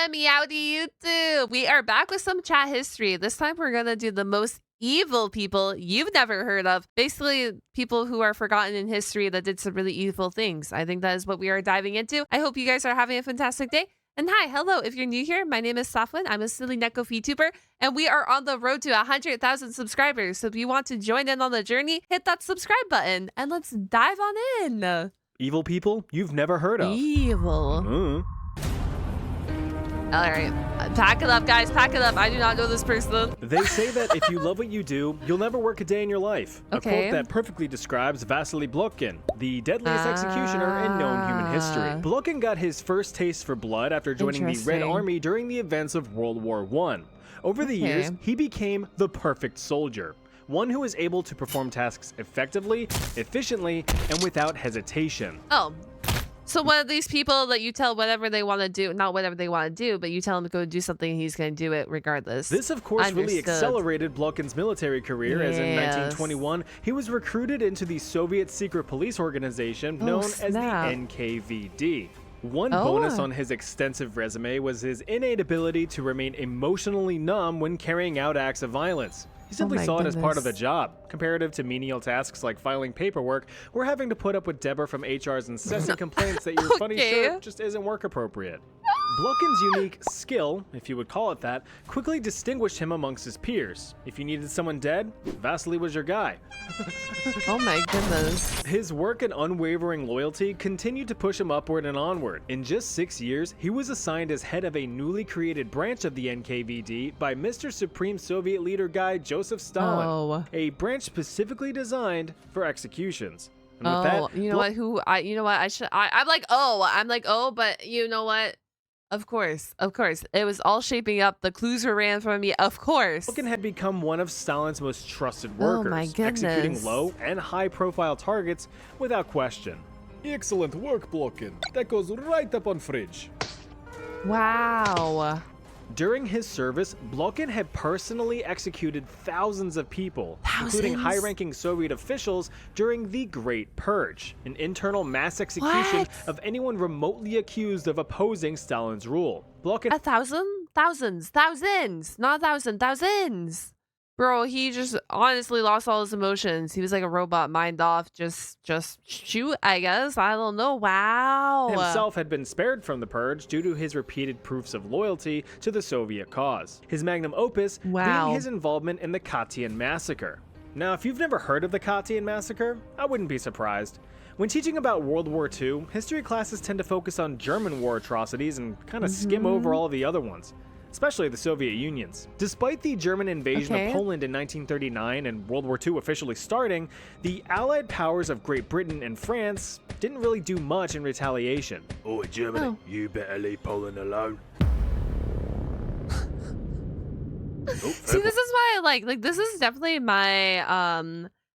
and meowdy YouTube. We are back with some chat history. This time we're gonna do the most evil people you've never heard of. Basically, people who are forgotten in history that did some really evil things. I think that is what we are diving into. I hope you guys are having a fantastic day. And hi, hello, if you're new here, my name is Saphwyn. I'm a silly NochuVTuber, and we are on the road to 100,000 subscribers. So if you want to join in on the journey, hit that subscribe button, and let's dive on in. Evil people you've never heard of. Evil. All right, pack it up, guys. Pack it up. I do not know this person. They say that if you love what you do, you'll never work a day in your life. Okay. A quote that perfectly describes Vasily Blokhin, the deadliest executioner in known human history. Blokhin got his first taste for blood after joining the Red Army during the events of World War I. Over the years, he became the perfect soldier. One who is able to perform tasks effectively, efficiently, and without hesitation. Oh. So one of these people that you tell whatever they want to do, not whatever they want to do, but you tell him to go do something, he's going to do it regardless. This, of course, really accelerated Blokhin's military career, as in 1921, he was recruited into the Soviet secret police organization known as the NKVD. One bonus on his extensive resume was his innate ability to remain emotionally numb when carrying out acts of violence. He simply saw it as part of the job, comparative to menial tasks like filing paperwork or having to put up with Deborah from HR's incessant complaints that your funny shirt just isn't work appropriate. Blokhin's unique skill, if you would call it that, quickly distinguished him amongst his peers. If you needed someone dead, Vasily was your guy. Oh my goodness. His work and unwavering loyalty continued to push him upward and onward. In just 6 years, he was assigned as head of a newly created branch of the NKVD by Mr. Supreme Soviet leader guy Joseph Stalin, a branch specifically designed for executions. And with that, you know what? I'm like, but you know what? Of course. It was all shaping up. The clues were ran from me. Of course. Blokhin had become one of Stalin's most trusted workers, oh my goodness, executing low and high-profile targets without question. Excellent work, Blokhin. That goes right up on fridge. Wow. During his service, Blokhin had personally executed thousands of people, including high-ranking Soviet officials during the Great Purge, an internal mass execution of anyone remotely accused of opposing Stalin's rule. Blokhin— 1,000? Thousands, not 1,000, thousands. Bro, he just honestly lost all his emotions. He was like a robot, mind off, just shoot, I guess. I don't know. Wow. Himself had been spared from the purge due to his repeated proofs of loyalty to the Soviet cause. His magnum opus being his involvement in the Katyn massacre. Now, if you've never heard of the Katyn massacre, I wouldn't be surprised. When teaching about World War II, history classes tend to focus on German war atrocities and kind of skim over all of the other ones, especially the Soviet Union's. Despite the German invasion of Poland in 1939 and World War II officially starting, the Allied powers of Great Britain and France didn't really do much in retaliation. Oh, Germany, you better leave Poland alone. See, this is why I like this is definitely my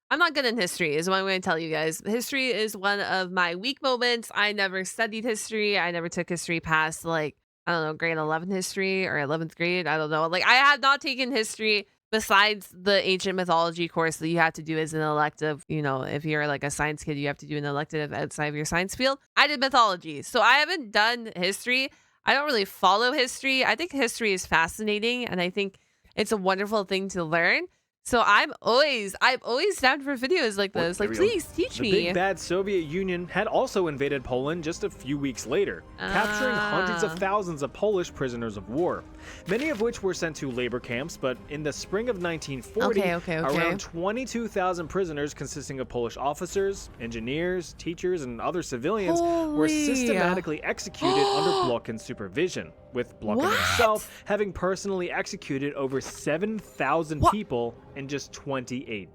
I'm not good in history is what I'm going to tell you guys. History is one of my weak moments. I never studied history. I never took history past I don't know, grade 11 history or 11th grade. I don't know. I have not taken history besides the ancient mythology course that you have to do as an elective. You know, if you're a science kid, you have to do an elective outside of your science field. I did mythology. So I haven't done history. I don't really follow history. I think history is fascinating, and I think it's a wonderful thing to learn. So I'm always down for videos like this. Please teach me. The big bad Soviet Union had also invaded Poland just a few weeks later, capturing hundreds of thousands of Polish prisoners of war, many of which were sent to labor camps. But in the spring of 1940, around 22,000 prisoners consisting of Polish officers, engineers, teachers, and other civilians were systematically executed under Blokhin's supervision, with Blokhin himself having personally executed over 7,000 people in just 28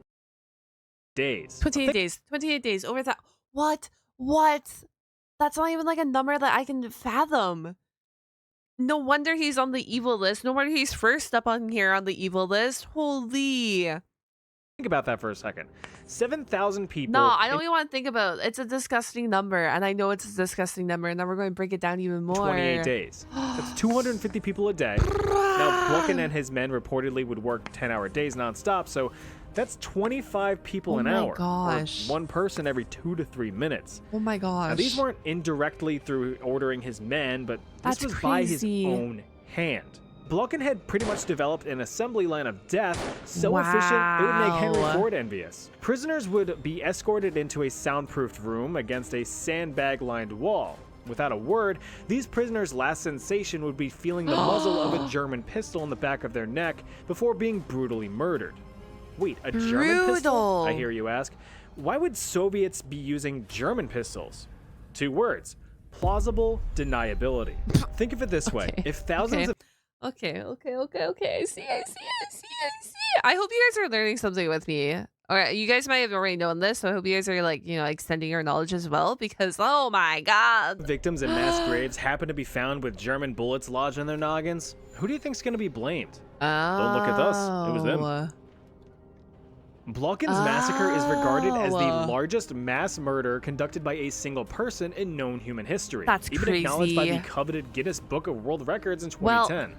days. 28 days over that. What? That's not even a number that I can fathom. No wonder he's on the evil list. No wonder he's first up on here on the evil list. Holy. Think about that for a second. 7,000 people. No, I don't even want to think about it. It's a disgusting number, and I know it's a disgusting number, and now we're going to break it down even more. 28 days. That's 250 people a day. Now, Blokhin and his men reportedly would work 10-hour days nonstop, so That's 25 people an hour. Gosh. Or one person every 2 to 3 minutes. Oh my gosh. Now, these weren't indirectly through ordering his men, but this was by his own hand. Blokkin had pretty much developed an assembly line of death so efficient it would make Henry Ford envious. Prisoners would be escorted into a soundproofed room against a sandbag-lined wall. Without a word, these prisoners' last sensation would be feeling the muzzle of a German pistol in the back of their neck before being brutally murdered. Wait, a German pistol? I hear you ask. Why would Soviets be using German pistols? 2 words: plausible deniability. Think of it this way. If thousands of Okay. I see. I hope you guys are learning something with me. All right, you guys might have already known this, so I hope you guys are like, extending your knowledge as well, because oh my god. Victims in mass graves happen to be found with German bullets lodged in their noggins. Who do you think's going to be blamed? Don't look at us. It was them. Blokkin's massacre is regarded as the largest mass murder conducted by a single person in known human history. That's even crazy. Acknowledged by the coveted Guinness Book of World Records in 2010.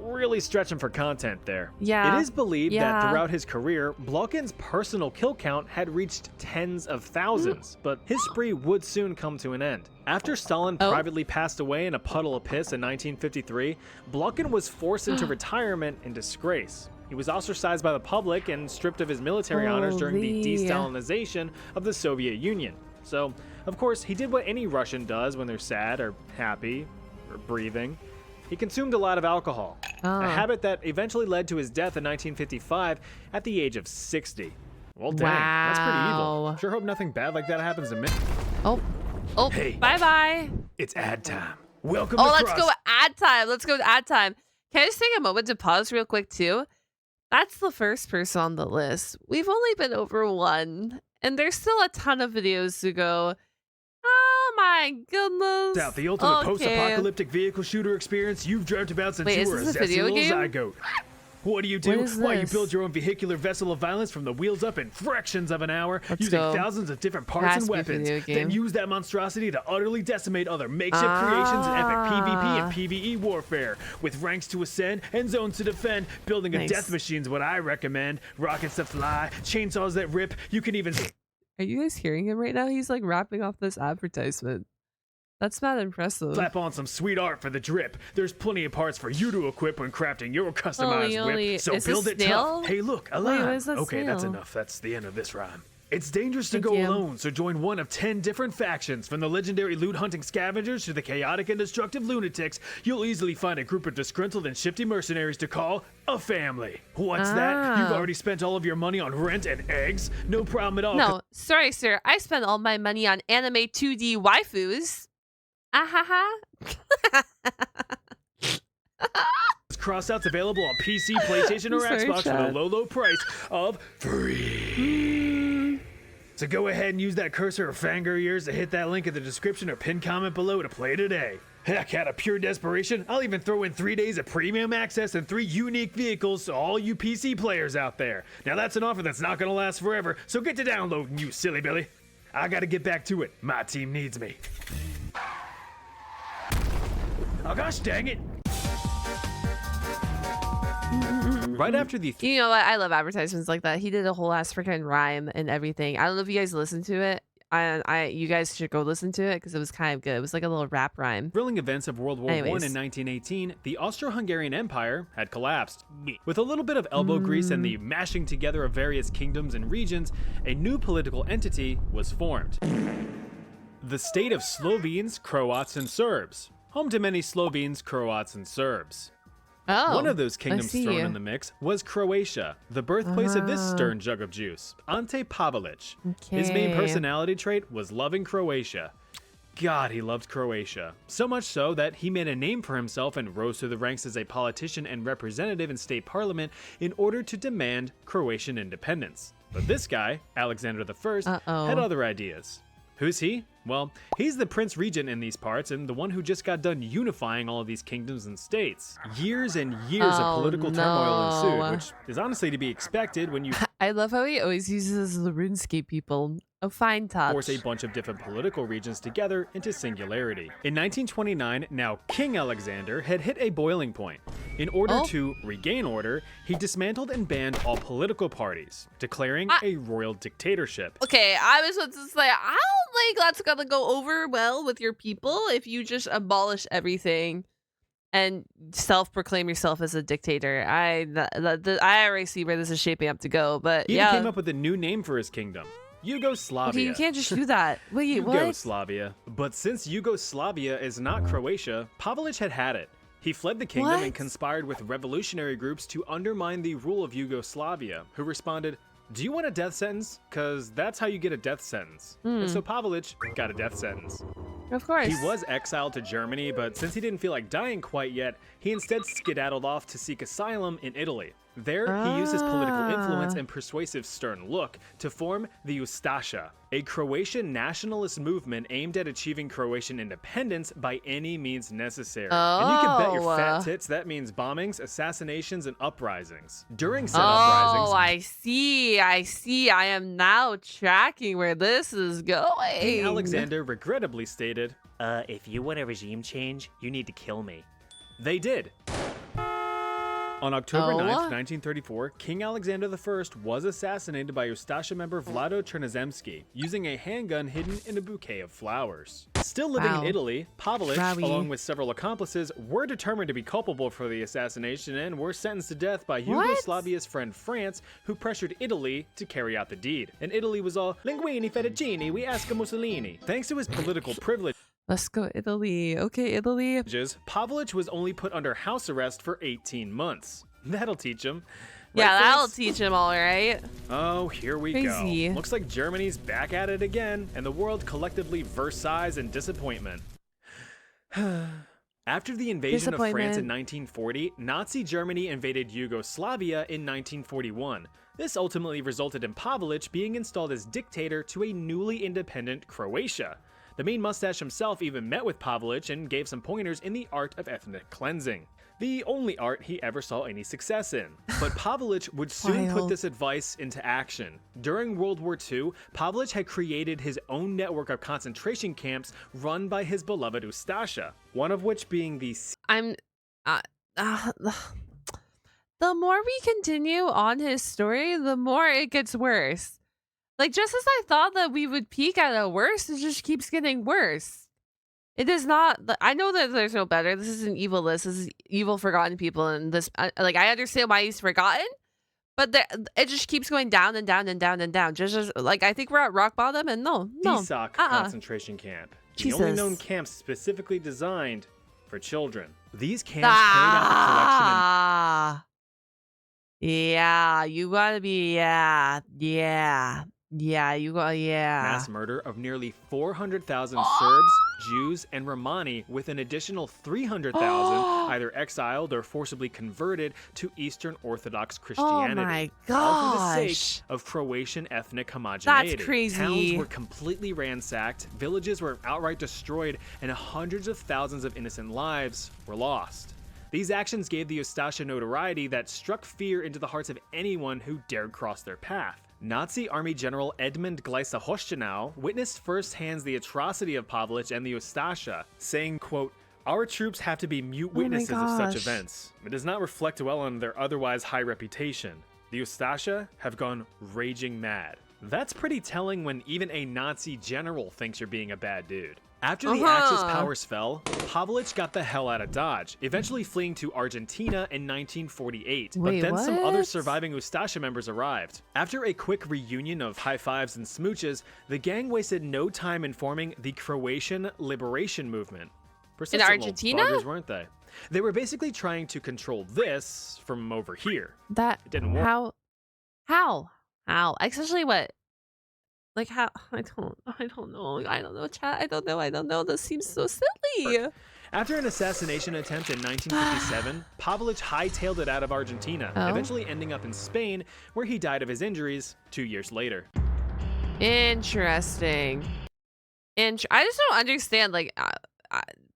Really stretching for content there. Yeah. It is believed that throughout his career, Blokkin's personal kill count had reached tens of thousands, but his spree would soon come to an end. After Stalin privately passed away in a puddle of piss in 1953, Blokkin was forced into retirement in disgrace. He was ostracized by the public and stripped of his military honors during the de-Stalinization of the Soviet Union. So, of course, he did what any Russian does when they're sad or happy or breathing. He consumed a lot of alcohol, a habit that eventually led to his death in 1955 at the age of 60. Well, dang, that's pretty evil. Sure hope nothing bad like that happens to me. Hey, bye-bye. It's ad time. Welcome to let's go ad time. Can I just take a moment to pause real quick, too? That's the first person on the list. We've only been over 1, and there's still a ton of videos to go. Oh my goodness. The ultimate post-apocalyptic vehicle shooter experience you've dreamt about since you were a zesty little zygote. What do? Why, you build your own vehicular vessel of violence from the wheels up in fractions of an hour, using thousands of different parts and weapons, then use that monstrosity to utterly decimate other makeshift creations in epic PvP and PvE warfare. With ranks to ascend and zones to defend, building a death machine's what I recommend. Rockets that fly, chainsaws that rip, you can even... Are you guys hearing him right now? He's like wrapping off this advertisement. That's not impressive. Slap on some sweet art for the drip. There's plenty of parts for you to equip when crafting your customized whip. So build it tough. Hey, look, a line. Okay, that's enough. That's the end of this rhyme. It's dangerous to go alone, so join one of 10 different factions. From the legendary loot-hunting scavengers to the chaotic and destructive lunatics, you'll easily find a group of disgruntled and shifty mercenaries to call a family. What's that? You've already spent all of your money on rent and eggs? No problem at all. No, sorry, sir. I spent all my money on anime 2D waifus. Crossouts available on PC, PlayStation, or Xbox for the low price of free. So go ahead and use that cursor or finger of yours to hit that link in the description or pinned comment below to play today. Heck, out of pure desperation, I'll even throw in 3 days of premium access and 3 unique vehicles to all you PC players out there. Now that's an offer that's not going to last forever, so get to downloading, you silly Billy. I got to get back to it. My team needs me. Oh gosh, dang it. Right after the... You know what? I love advertisements like that. He did a whole ass freaking rhyme and everything. I don't know if you guys listened to it. You guys should go listen to it because it was kind of good. It was like a little rap rhyme. Thrilling events of World War I in 1918, the Austro-Hungarian Empire had collapsed. With a little bit of elbow grease and the mashing together of various kingdoms and regions, a new political entity was formed. The state of Slovenes, Croats, and Serbs. Home to many Slovenes, Croats, and Serbs. One of those kingdoms thrown in the mix was Croatia, the birthplace of this stern jug of juice, Ante Pavelic. His main personality trait was loving Croatia. God, he loved Croatia. So much so that he made a name for himself and rose through the ranks as a politician and representative in state parliament in order to demand Croatian independence. But this guy, Alexander I, had other ideas. Who's he? Well, he's the Prince Regent in these parts and the one who just got done unifying all of these kingdoms and states. Years and years of political turmoil ensued, which is honestly to be expected when you I love how he always uses the RuneScape people. A fine touch. Force a bunch of different political regions together into singularity. In 1929, now King Alexander had hit a boiling point. In order to regain order, he dismantled and banned all political parties, declaring a royal dictatorship. Okay, I was supposed to say, I don't think that's gonna go over well with your people if you just abolish everything and self-proclaim yourself as a dictator. I already see where this is shaping up to go, but he came up with a new name for his kingdom. Yugoslavia. Okay, you can't just do that. Wait, what? Yugoslavia. But since Yugoslavia is not Croatia, Pavelić had it. He fled the kingdom and conspired with revolutionary groups to undermine the rule of Yugoslavia, who responded, "Do you want a death sentence? Because that's how you get a death sentence." And so Pavelić got a death sentence. Of course. He was exiled to Germany, but since he didn't feel like dying quite yet, he instead skedaddled off to seek asylum in Italy. There, he used his political influence and persuasive stern look to form the Ustasha, a Croatian nationalist movement aimed at achieving Croatian independence by any means necessary. And you can bet your fat tits that means bombings, assassinations, and uprisings. During said uprisings... Oh, I see. I am now tracking where this is going. King Alexander regrettably stated, if you want a regime change, you need to kill me. They did. On October 9th, 1934, King Alexander I was assassinated by Ustasha member Vlado Chernozemski using a handgun hidden in a bouquet of flowers. Still living in Italy, Pavelić, along with several accomplices, were determined to be culpable for the assassination and were sentenced to death by Yugoslavia's friend France, who pressured Italy to carry out the deed. And Italy was all, "Linguini fettuccini, we ask a Mussolini." Thanks to his political privilege, let's go Italy. Okay, Italy. Pavelić was only put under house arrest for 18 months. That'll teach him. Yeah, that'll teach him, all right. Oh, here we go. Looks like Germany's back at it again, and the world collectively Versailles in disappointment. After the invasion of France in 1940, Nazi Germany invaded Yugoslavia in 1941. This ultimately resulted in Pavelić being installed as dictator to a newly independent Croatia. The mean mustache himself even met with Pavelić and gave some pointers in the art of ethnic cleansing. The only art he ever saw any success in. But Pavelić would soon put this advice into action. During World War II, Pavelić had created his own network of concentration camps run by his beloved Ustasha, one of which being the... The more we continue on his story, the more it gets worse. Like, just as I thought that we would peak at a worst, it just keeps getting worse. It is not... I know that there's no better. This is an evil list. This is evil forgotten people. And this... I understand why he's forgotten. But it just keeps going down and down and down and down. Just as, like, I think we're at rock bottom. And no. Tisak concentration camp. The only known camp specifically designed for children. These camps carried out the collection... Yeah, you gotta be... Yeah, you go, mass murder of nearly 400,000 Serbs, Jews, and Romani, with an additional 300,000 either exiled or forcibly converted to Eastern Orthodox Christianity. Oh my gosh. All for the sake of Croatian ethnic homogeneity. That's crazy. Towns were completely ransacked, villages were outright destroyed, and hundreds of thousands of innocent lives were lost. These actions gave the Ustasha notoriety that struck fear into the hearts of anyone who dared cross their path. Nazi Army General Edmund Gleiser-Hochtenau witnessed firsthand the atrocity of Pavelić and the Ustasha, saying, quote, "Our troops have to be mute witnesses of such events. It does not reflect well on their otherwise high reputation. The Ustasha have gone raging mad." That's pretty telling when even a Nazi general thinks you're being a bad dude. After the Axis powers fell, Pavelić got the hell out of Dodge, eventually fleeing to Argentina in 1948. But then some other surviving Ustasha members arrived. After a quick reunion of high fives and smooches, the gang wasted no time in forming the Croatian Liberation Movement. In Argentina? Buggers, weren't they? They were basically trying to control this from over here. That it didn't work. How? Especially what? Like how? I don't know, chat. I don't know. This seems so silly. After an assassination attempt in 1957, Pavelić hightailed it out of Argentina, eventually ending up in Spain, where he died of his injuries 2 years later. Interesting. I just don't understand, like,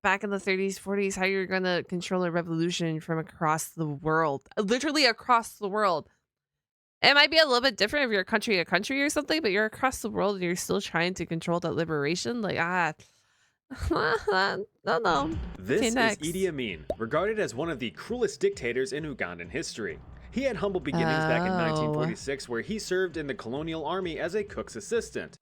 back in the 30s, 40s, how you're gonna control a revolution from across the world. Literally across the world. It might be a little bit different if you're country to country or something, but you're across the world and you're still trying to control that liberation. Like, No. This Okay, is next. Idi Amin, regarded as one of the cruelest dictators in Ugandan history. He had humble beginnings back in Oh. 1946, where he served in the colonial army as a cook's assistant.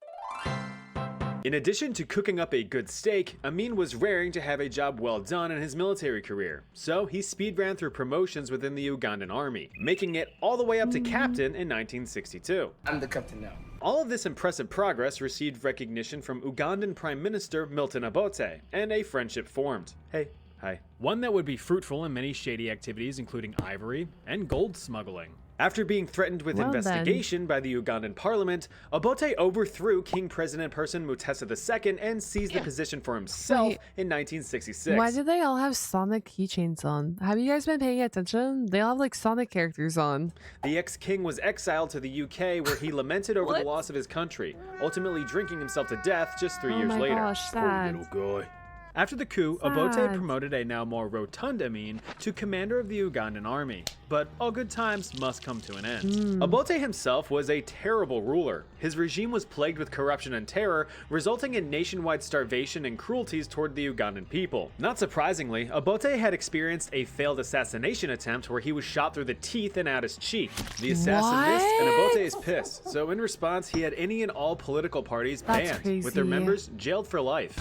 In addition to cooking up a good steak, Amin was raring to have a job well done in his military career, so he speed ran through promotions within the Ugandan army, making it all the way up to captain in 1962. I'm the captain now. All of this impressive progress received recognition from Ugandan Prime Minister Milton Obote, and a friendship formed. Hey, hi. One that would be fruitful in many shady activities, including ivory and gold smuggling. After being threatened with investigation by the Ugandan parliament, Obote overthrew King President Person Mutesa II and seized the position for himself in 1966. Why do they all have Sonic keychains on? Have you guys been paying attention? They all have like Sonic characters on. The ex-king was exiled to the UK, where he lamented over the loss of his country, ultimately drinking himself to death just 3 years later. Gosh, sad. Little guy. After the coup, Sad. Obote promoted a now more rotund Amin to commander of the Ugandan army. But all good times must come to an end. Obote himself was a terrible ruler. His regime was plagued with corruption and terror, resulting in nationwide starvation and cruelties toward the Ugandan people. Not surprisingly, Obote had experienced a failed assassination attempt where he was shot through the teeth and out his cheek. The assassin missed, and Obote is pissed. So in response, he had any and all political parties banned, with their members jailed for life.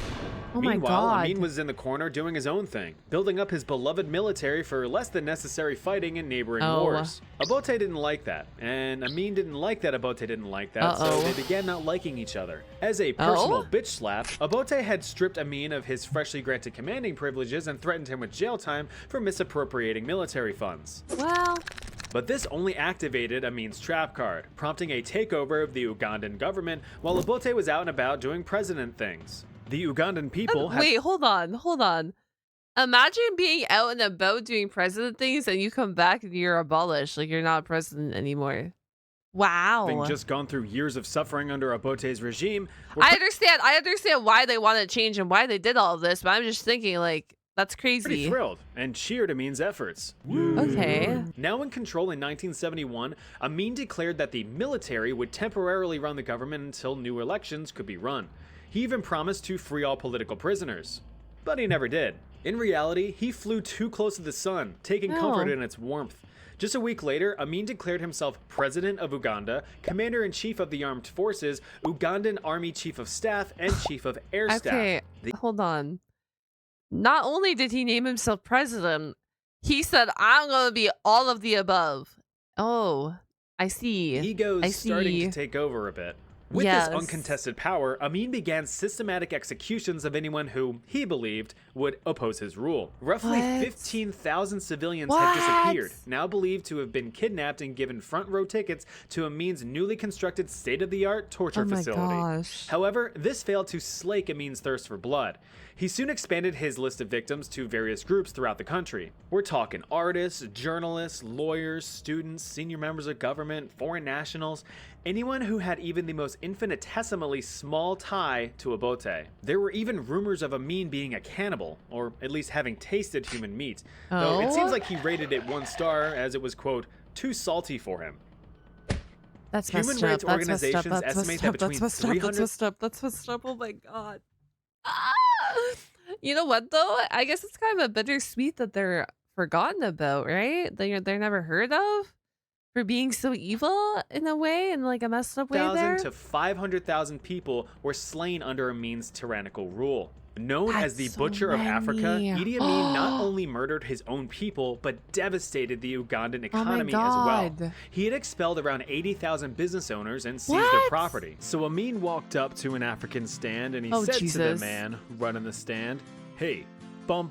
Oh my Meanwhile, God. Amin was in the corner doing his own thing, building up his beloved military for less than necessary fighting in neighboring wars. Obote didn't like that, and Amin didn't like that Obote didn't like that, so they began not liking each other. As a personal bitch slap, Obote had stripped Amin of his freshly granted commanding privileges and threatened him with jail time for misappropriating military funds. Well, But this only activated Amin's trap card, prompting a takeover of the Ugandan government while Obote was out and about doing president things. The Ugandan people have wait, hold on. Imagine being out and about doing president things and you come back and you're abolished, like you're not president anymore. Wow. having just gone through years of suffering under Obote's regime. were I understand why they want to change and why they did all of this, but I'm just thinking like that's pretty crazy. thrilled and cheered Amin's efforts. Okay. Now in control in 1971, Amin declared that the military would temporarily run the government until new elections could be run. He even promised to free all political prisoners. But he never did. In reality, he flew too close to the sun, taking comfort in its warmth. Just a week later, Amin declared himself President of Uganda, Commander-in-Chief of the Armed Forces, Ugandan Army Chief of Staff, and Chief of Air Staff. Okay, hold on. Not only did he name himself president, he said, I'm going to be all of the above. Oh, I see. Ego's starting to take over a bit. With this uncontested power, Amin began systematic executions of anyone who, he believed, would oppose his rule. Roughly 15,000 civilians had disappeared, now believed to have been kidnapped and given front row tickets to Amin's newly constructed state-of-the-art torture facility. Gosh. However, this failed to slake Amin's thirst for blood. He soon expanded his list of victims to various groups throughout the country. We're talking artists, journalists, lawyers, students, senior members of government, foreign nationals, anyone who had even the most infinitesimally small tie to Obote. There were even rumors of Amin being a cannibal, or at least having tasted human meat, though it seems like he rated it 1 star as it was, quote, too salty for him. That's Human messed rights up. That's messed organizations up. That's estimate messed that up. between That's messed up. 300 That's messed up. Oh my God. Ah! You know what though? I guess it's kind of a bittersweet that they're forgotten about, right? They're never heard of for being so evil in a way, in like a messed up way there. 1,000 to 500,000 people were slain under Amin's tyrannical rule. Known as the Butcher of Africa, Idi Amin not only murdered his own people, but devastated the Ugandan economy as well. He had expelled around 80,000 business owners and seized their property. So Amin walked up to an African stand and he said to the man running the stand, "Hey, bum,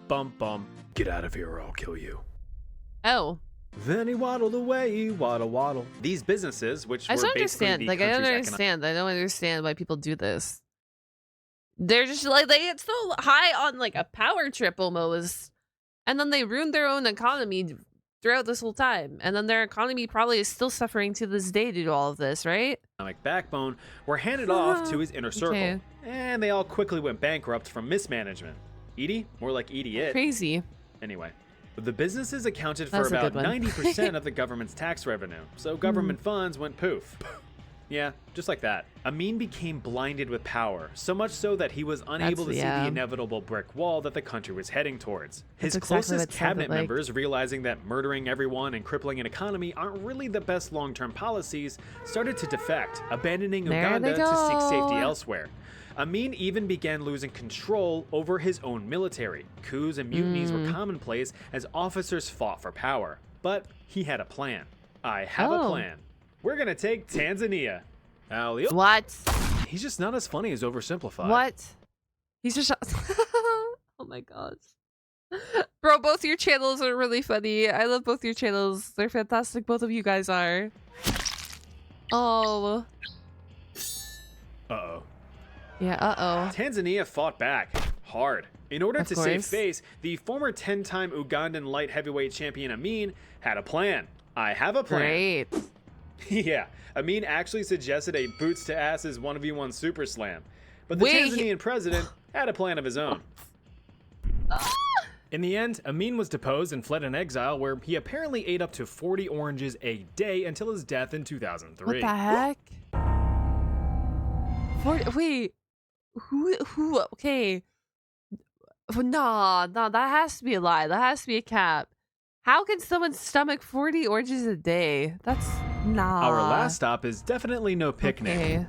get out of here or I'll kill you." Oh. Then he waddled away, waddle. These businesses, which I were don't basically understand. the Like, I don't country's understand. I don't understand why people do this. They're just like, they get so high on like a power trip almost. And then they ruined their own economy throughout this whole time. And then their economy probably is still suffering to this day due to all of this, right? economic backbone were handed off to his inner circle. And they all quickly went bankrupt from mismanagement. Edie? More like idiot. Crazy. Anyway. The businesses accounted for about 90% of the government's tax revenue, so government funds went poof. Yeah, just like that. Amin became blinded with power, so much so that he was unable to see the inevitable brick wall that the country was heading towards. His closest cabinet members, realizing that murdering everyone and crippling an economy aren't really the best long-term policies, started to defect, abandoning Uganda to seek safety elsewhere. Amin even began losing control over his own military. Coups and mutinies were commonplace as officers fought for power. But he had a plan. I have a plan. We're gonna take Tanzania. Alley-oop. What? He's just not as funny as oversimplified. What? He's just oh my god. Bro, both your channels are really funny. I love both your channels. They're fantastic. Both of you guys are. Oh. Uh-oh. Yeah, uh-oh. Tanzania fought back hard. In order to save face, the former 10-time Ugandan light heavyweight champion Amin had a plan. I have a plan. Great. Yeah, Amin actually suggested a boots to asses 1v1 super slam. But the Tanzanian president had a plan of his own. In the end, Amin was deposed and fled in exile, where he apparently ate up to 40 oranges a day until his death in 2003. What the heck? 40, wait, who, okay. No, that has to be a lie. That has to be a cap. How can someone stomach 40 oranges a day? That's nah. Our last stop is definitely no picnic. Okay.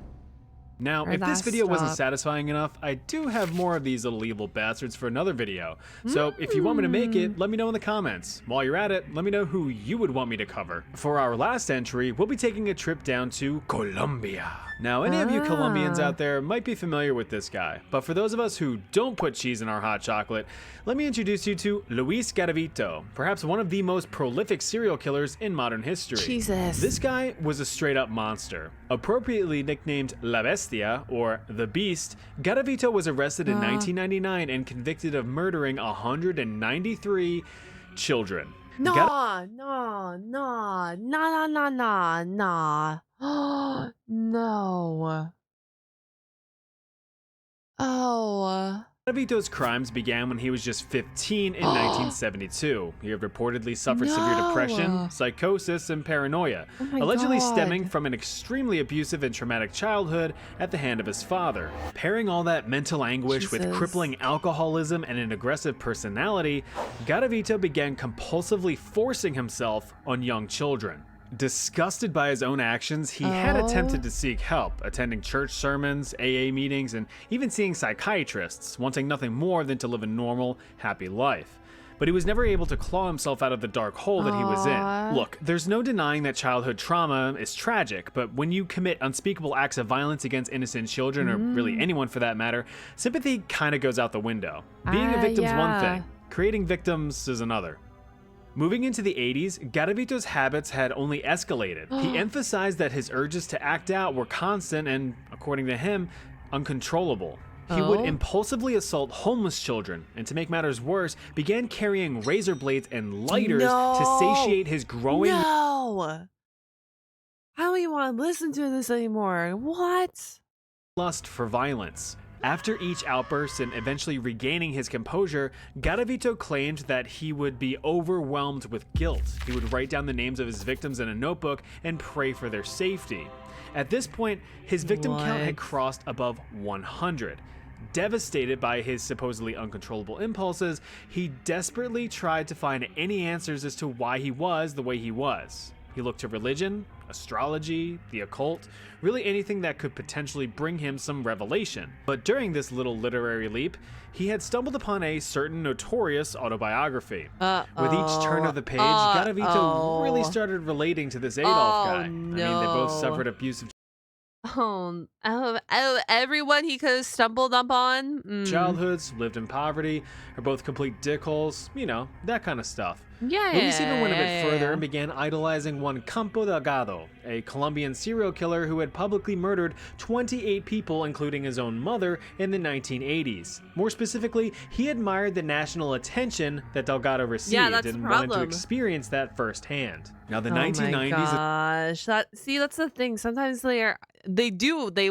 Now, if this video wasn't satisfying enough, I do have more of these little evil bastards for another video. So if you want me to make it, let me know in the comments. While you're at it, let me know who you would want me to cover. For our last entry, we'll be taking a trip down to Colombia. Now, any of you Colombians out there might be familiar with this guy, but for those of us who don't put cheese in our hot chocolate, let me introduce you to Luis Garavito, perhaps one of the most prolific serial killers in modern history. Jesus. This guy was a straight-up monster. Appropriately nicknamed La Bestia, or The Beast, Garavito was arrested in 1999 and convicted of murdering 193 children. No. Oh. Garavito's crimes began when he was just 15 in 1972. He had reportedly suffered severe depression, psychosis, and paranoia, allegedly stemming from an extremely abusive and traumatic childhood at the hand of his father. Pairing all that mental anguish with crippling alcoholism and an aggressive personality, Garavito began compulsively forcing himself on young children. Disgusted by his own actions, he had attempted to seek help, attending church sermons, AA meetings, and even seeing psychiatrists, wanting nothing more than to live a normal, happy life. But he was never able to claw himself out of the dark hole that he was in. Look, there's no denying that childhood trauma is tragic, but when you commit unspeakable acts of violence against innocent children, or really anyone for that matter, sympathy kind of goes out the window. Being a victim's one thing, creating victims is another. Moving into the 80s, Garavito's habits had only escalated. He emphasized that his urges to act out were constant and, according to him, uncontrollable. He would impulsively assault homeless children, and to make matters worse, began carrying razor blades and lighters to satiate his growing I don't even want to listen to this anymore. What? Lust for violence. After each outburst and eventually regaining his composure, Garavito claimed that he would be overwhelmed with guilt. He would write down the names of his victims in a notebook and pray for their safety. At this point, his victim count had crossed above 100. Devastated by his supposedly uncontrollable impulses, he desperately tried to find any answers as to why he was the way he was. He looked to religion, astrology, the occult, really anything that could potentially bring him some revelation. But during this little literary leap, he had stumbled upon a certain notorious autobiography. With each turn of the page, Garavito really started relating to this Adolf guy. No. I mean, they both suffered abusive Everyone he could have stumbled upon. childhoods, lived in poverty, are both complete dickholes, you know, that kind of stuff. Yeah. Luis even went a bit further and began idolizing one Campo Delgado, a Colombian serial killer who had publicly murdered 28 people, including his own mother, in the 1980s. More specifically, he admired the national attention that Delgado received and wanted to experience that firsthand. Now, the 1990s. Gosh, that's the thing. Sometimes they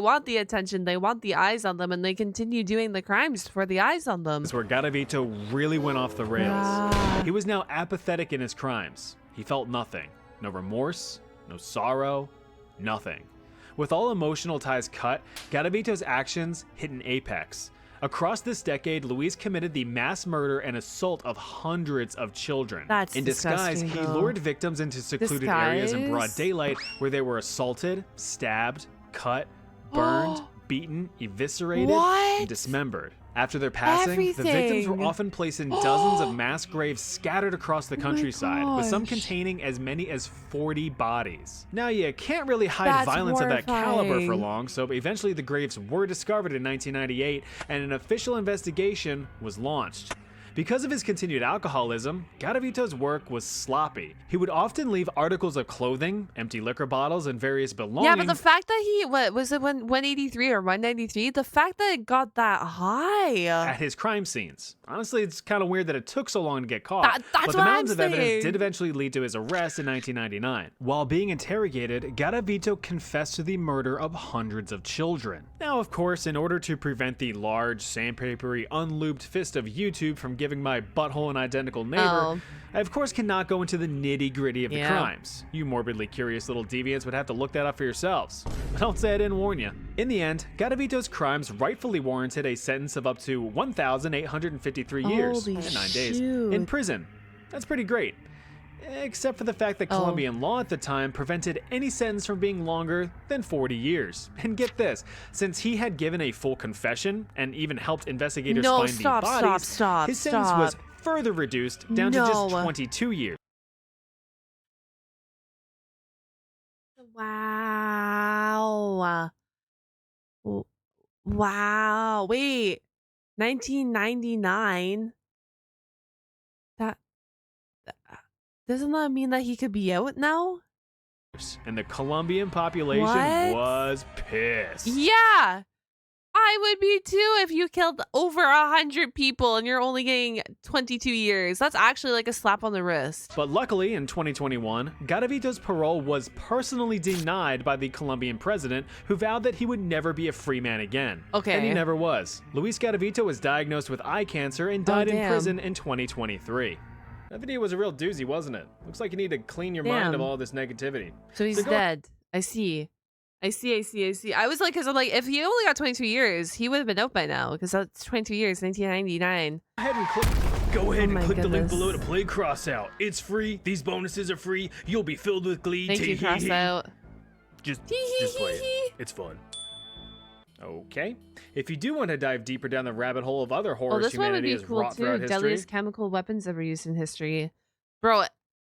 want the attention, they want the eyes on them, and they continue doing the crimes for the eyes on them. Where Garavito really went off the rails. He was now apathetic in his crimes. He felt nothing. No remorse, no sorrow, nothing. With all emotional ties cut, Garavito's actions hit an apex. Across this decade, Luis committed the mass murder and assault of hundreds of children. That's in disguise, he lured victims into secluded areas in broad daylight where they were assaulted, stabbed, cut, burned, beaten, eviscerated, and dismembered. After their passing, the victims were often placed in dozens of mass graves scattered across the countryside, with some containing as many as 40 bodies. Now, you can't really hide violence of that caliber for long, so eventually the graves were discovered in 1998, and an official investigation was launched. Because of his continued alcoholism, Garavito's work was sloppy. He would often leave articles of clothing, empty liquor bottles, and various belongings. Yeah, but the fact that he, what was it, 183 or 193? The fact that it got that high at his crime scenes. Honestly, it's kind of weird that it took so long to get caught. That's but the mountains of evidence did eventually lead to his arrest in 1999. While being interrogated, Garavito confessed to the murder of hundreds of children. Now, of course, in order to prevent the large, sandpapery, unlubed fist of YouTube from giving my butthole an identical neighbor, I of course cannot go into the nitty-gritty of the crimes. You morbidly curious little deviants would have to look that up for yourselves. But don't say I didn't warn you. In the end, Garavito's crimes rightfully warranted a sentence of up to 1,853 years and 9 days in prison. That's pretty great. Except for the fact that Colombian law at the time prevented any sentence from being longer than 40 years. And get this, since he had given a full confession and even helped investigators find the bodies, his sentence was further reduced down to just 22 years. Wow. Wow. Wait. 1999? Doesn't that mean that he could be out now? And the Colombian population was pissed. Yeah, I would be too if you killed over 100 people and you're only getting 22 years. That's actually like a slap on the wrist. But luckily, in 2021, Garavito's parole was personally denied by the Colombian president, who vowed that he would never be a free man again. Okay. And he never was. Luis Garavito was diagnosed with eye cancer and died in prison in 2023. That video was a real doozy, wasn't it? Looks like you need to clean your mind of all this negativity. So he's dead. I see. I was like, because I'm like, if he only got 22 years, he would have been out by now, because that's 22 years, 1999. Go ahead and click the link below to play Crossout. It's free. These bonuses are free. You'll be filled with glee. Thank you, Crossout. Just play it. It's fun. Okay. If you do want to dive deeper down the rabbit hole of other horrors humanity has wrought throughout history, deadliest chemical weapons ever used in history. Bro,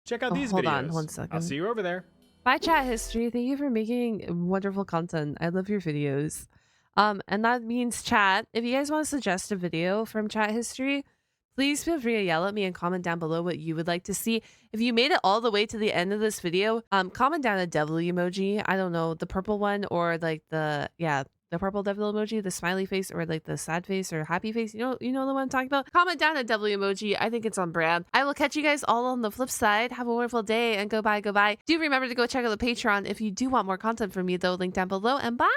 check out these videos. Hold on 1 second. I'll see you over there. Bye, Chat History. Thank you for making wonderful content. I love your videos. And that means, chat, if you guys want to suggest a video from Chat History, please feel free to yell at me and comment down below what you would like to see. If you made it all the way to the end of this video, comment down a devil emoji. I don't know, the purple one, or like the purple devil emoji, the smiley face, or like the sad face or happy face. You know the one I'm talking about? Comment down a devil emoji. I think it's on brand. I will catch you guys all on the flip side. Have a wonderful day and goodbye. Do remember to go check out the Patreon if you do want more content from me, though. Link down below, and bye.